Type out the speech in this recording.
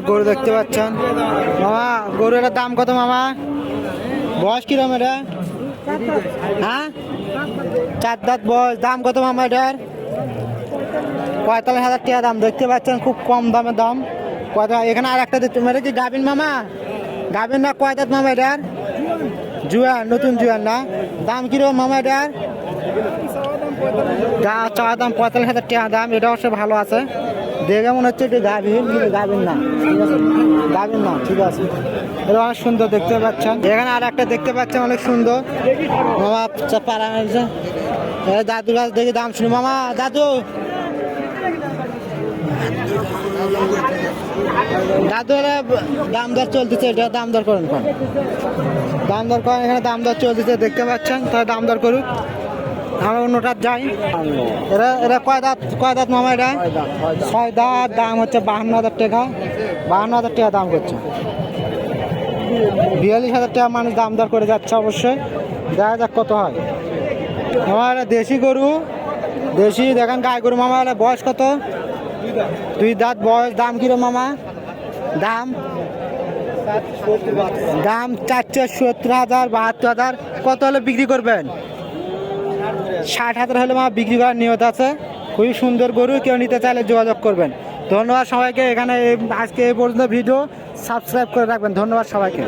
গরু দেখতে পাচ্ছেন মামা, গরুর দাম কত মামা? বয়স কিরম এটা? হ্যাঁ, 4 দাঁত বয়স। দাম কত মামা এটার? 45,000 টাকা দাম। দেখতে পাচ্ছেন খুব কম দামের দাম। এখানে আর একটা দেখতে, এটা কি গাভিন মামা? গাভিন না? কয় দাঁত মামা এটার? জুয়ান, নতুন জুয়ান না? দাম কিরকম মামা এটার? চাওয়া দাম 45,000 টাকা দাম। এটা অবশ্য ভালো আছে, দেখে মনে হচ্ছে একটু গাভিন, গাভিন না, ঠিক আছে, গাভিন না, ঠিক আছে। এটা অনেক সুন্দর দেখতে পাচ্ছেন। এখানে আর একটা দেখতে পাচ্ছেন অনেক সুন্দর মামা, পাড়া দাদুর কাছে দেখে দাম শুনি মামা। দাদু, দাদু দাম দর চলতেছে, এটা দাম দর করেন, দাম দর করেন, এখানে দাম দর চলতেছে দেখতে পাচ্ছেন। তাহলে দাম দর করুক, আমরা অন্যটার যাই। এরা কয় দাঁত মামা? এটা 6 দাঁত। দাম হচ্ছে 52,000 টাকা। 52,000 টাকা দাম করছে। 42,000 টাকা মানুষ দাম দর করে যাচ্ছে। অবশ্যই দেখা যাক কত হয়। আমার দেশি গরু, দেশি দেখেন গাই গরু মামা। বয়স কত? 2 দাঁত বয়স। দাম কিরম মামা? দাম 470,000, 72,000। কত হলে বিক্রি করবেন? 60,000 হলে মামা বিক্রি করার নিয়ত আছে। খুবই সুন্দর গরু, কেউ নিতে চাইলে যোগাযোগ করবেন। ধন্যবাদ সবাইকে। এখানে আজকে এই পর্যন্ত ভিডিও সাবস্ক্রাইব করে রাখবেন। ধন্যবাদ সবাইকে।